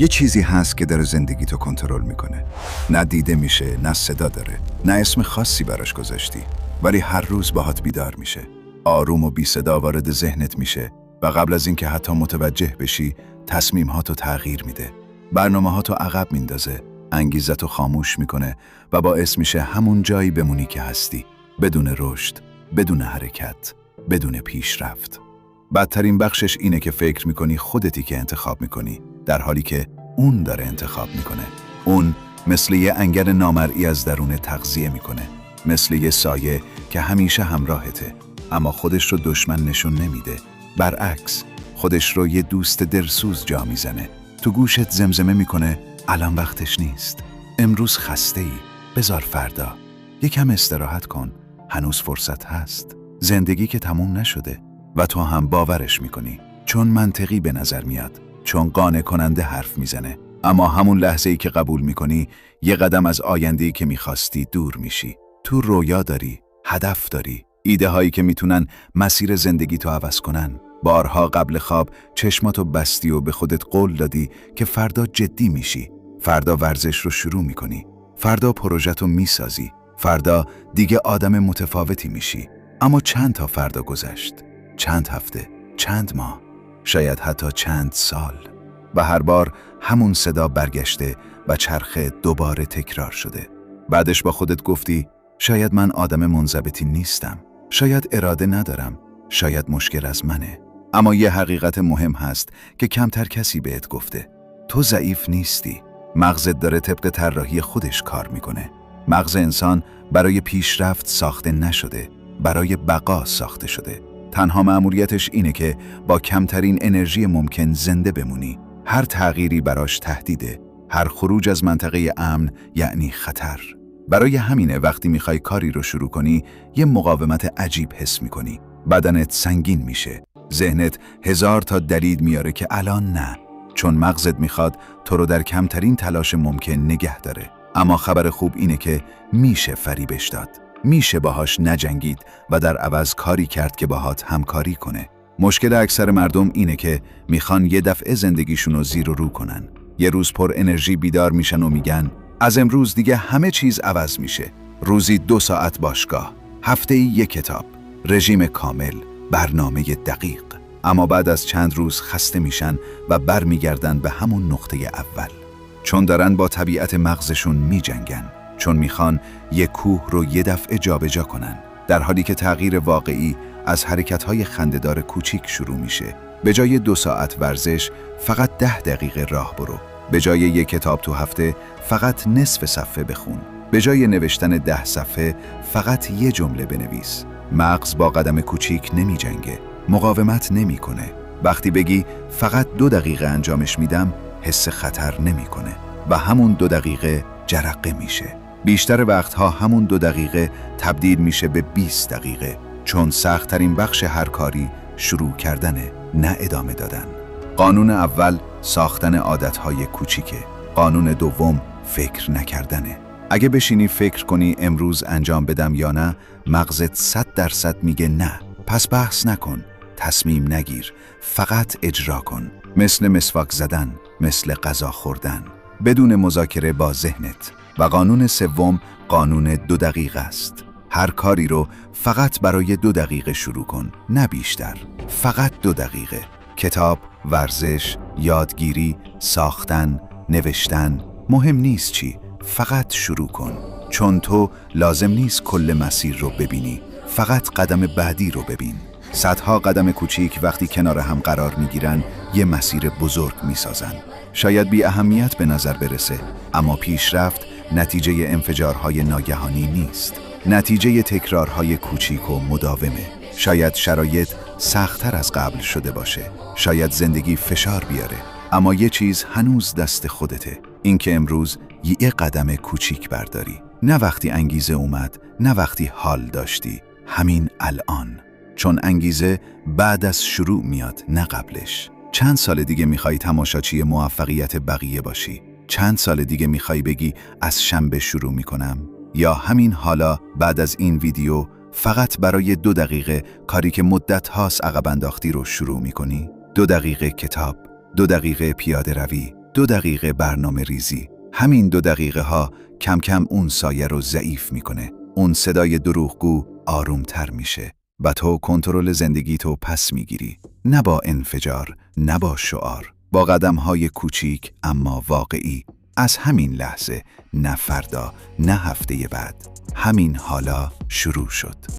یه چیزی هست که داره زندگی تو کنترل میکنه. نه دیده میشه، نه صدا داره، نه اسم خاصی براش گذاشتی، ولی هر روز باهات بیدار میشه. آروم و بی صدا وارد ذهنت میشه و قبل از اینکه حتی متوجه بشی تصمیماتو تغییر میده. برنامه‌هاتو عقب میندازه، انگیزتو خاموش میکنه و باعث میشه همون جایی بمونی که هستی، بدون رشد، بدون حرکت، بدون پیشرفت. بدترین بخشش اینه که فکر میکنی خودتی که انتخاب میکنی، در حالی که اون داره انتخاب میکنه. اون مثل یه انگر نامرئی از درون تغذیه میکنه، مثل یه سایه که همیشه همراهته، اما خودش رو دشمن نشون نمیده. برعکس، خودش رو یه دوست دلسوز جا میزنه. تو گوشت زمزمه میکنه الان وقتش نیست، امروز خسته‌ای، بذار فردا، یکم استراحت کن، هنوز فرصت هست، زندگی که تموم نشده. و تو هم باورش میکنی، چون منطقی به نظر میاد، چون قانع کننده حرف میزنه. اما همون لحظه‌ای که قبول میکنی، یه قدم از آینده‌ای که میخواستی دور میشی. تو رویا داری، هدف داری، ایده هایی که میتونن مسیر زندگی تو عوض کنن. بارها قبل خواب چشماتو بستی و به خودت قول دادی که فردا جدی میشی، فردا ورزش رو شروع میکنی، فردا پروژه‌تو میسازی، فردا دیگه آدم متفاوتی میشی. اما چند تا فردا گذشت، چند هفته، چند ماه، شاید حتی چند سال، و هر بار همون صدا برگشته و چرخه دوباره تکرار شده. بعدش با خودت گفتی شاید من آدم منضبطی نیستم، شاید اراده ندارم، شاید مشکل از منه. اما یه حقیقت مهم هست که کمتر کسی بهت گفته. تو ضعیف نیستی. مغزت داره طبق طراحی خودش کار میکنه. مغز انسان برای پیشرفت ساخته نشده، برای بقا ساخته شده. تنها مأموریتش اینه که با کمترین انرژی ممکن زنده بمونی. هر تغییری براش تهدیده، هر خروج از منطقه امن یعنی خطر. برای همینه وقتی میخوای کاری رو شروع کنی، یه مقاومت عجیب حس میکنی. بدنت سنگین میشه، ذهنت هزار تا دلیل میاره که الان نه، چون مغزت میخواد تو رو در کمترین تلاش ممکن نگه داره. اما خبر خوب اینه که میشه فریبش داد، میشه باهاش نجنگید و در عوض کاری کرد که باهات همکاری کنه. مشکل اکثر مردم اینه که میخوان یه دفعه زندگیشون رو زیر و رو کنن. یه روز پر انرژی بیدار میشن و میگن از امروز دیگه همه چیز عوض میشه. روزی 2 ساعت باشگاه، هفته‌ای 1 کتاب، رژیم کامل، برنامه دقیق. اما بعد از چند روز خسته میشن و برمیگردن به همون نقطه اول، چون دارن با طبیعت مغزشون میجنگن، چون میخوان یک کوه رو یه دفعه جابجا کنن، در حالی که تغییر واقعی از حرکت‌های خنده‌دار کوچیک شروع میشه. به جای 2 ساعت ورزش، فقط 10 دقیقه راه برو. به جای 1 کتاب تو هفته، فقط نصف صفحه بخون. به جای نوشتن 10 صفحه، فقط 1 جمله بنویس. مغز با قدم کوچیک نمیجنگه، مقاومت نمیکنه. وقتی بگی فقط 2 دقیقه انجامش میدم، حس خطر نمیکنه و همون 2 دقیقه جرقه میشه. بیشتر وقتها همون 2 دقیقه تبدیل میشه به 20 دقیقه، چون سخت‌ترین بخش هر کاری شروع کردنه، نه ادامه دادن. قانون اول ساختن عادتهای کوچیکه. قانون دوم فکر نکردنه. اگه بشینی فکر کنی امروز انجام بدم یا نه، مغزت 100% میگه نه. پس بحث نکن، تصمیم نگیر، فقط اجرا کن. مثل مسواک زدن، مثل غذا خوردن، بدون مذاکره با ذهنت. و قانون سوم قانون 2 دقیقه است. هر کاری رو فقط برای 2 دقیقه شروع کن، نه بیشتر. فقط 2 دقیقه. کتاب، ورزش، یادگیری، ساختن، نوشتن، مهم نیست چی، فقط شروع کن. چون تو لازم نیست کل مسیر رو ببینی، فقط قدم بعدی رو ببین. صدها قدم کوچیک وقتی کنار هم قرار میگیرن، یه مسیر بزرگ میسازن. شاید بی اهمیت به نظر برسه، اما پیشرفت نتیجه انفجارهای ناگهانی نیست، نتیجه تکرارهای کوچیک و مداومه. شاید شرایط سخت‌تر از قبل شده باشه، شاید زندگی فشار بیاره، اما یه چیز هنوز دست خودته، اینکه امروز یه قدم کوچیک برداری. نه وقتی انگیزه اومد، نه وقتی حال داشتی، همین الان. چون انگیزه بعد از شروع میاد، نه قبلش. چند سال دیگه میخوای تماشاچی موفقیت بقیه باشی؟ چند سال دیگه میخوای بگی از شنبه شروع میکنم؟ یا همین حالا بعد از این ویدیو فقط برای 2 دقیقه کاری که مدت هاست عقب انداختی رو شروع میکنی؟ 2 دقیقه کتاب، 2 دقیقه پیاده روی، 2 دقیقه برنامه ریزی. همین 2 دقیقه ها کم کم اون سایه رو ضعیف میکنه. اون صدای دروغگو آرومتر میشه و تو کنترل زندگی تو پس میگیری. نه با انفجار، نه با شعار. با قدم‌های کوچیک اما واقعی. از همین لحظه، نه فردا، نه هفته بعد. همین حالا شروع شد.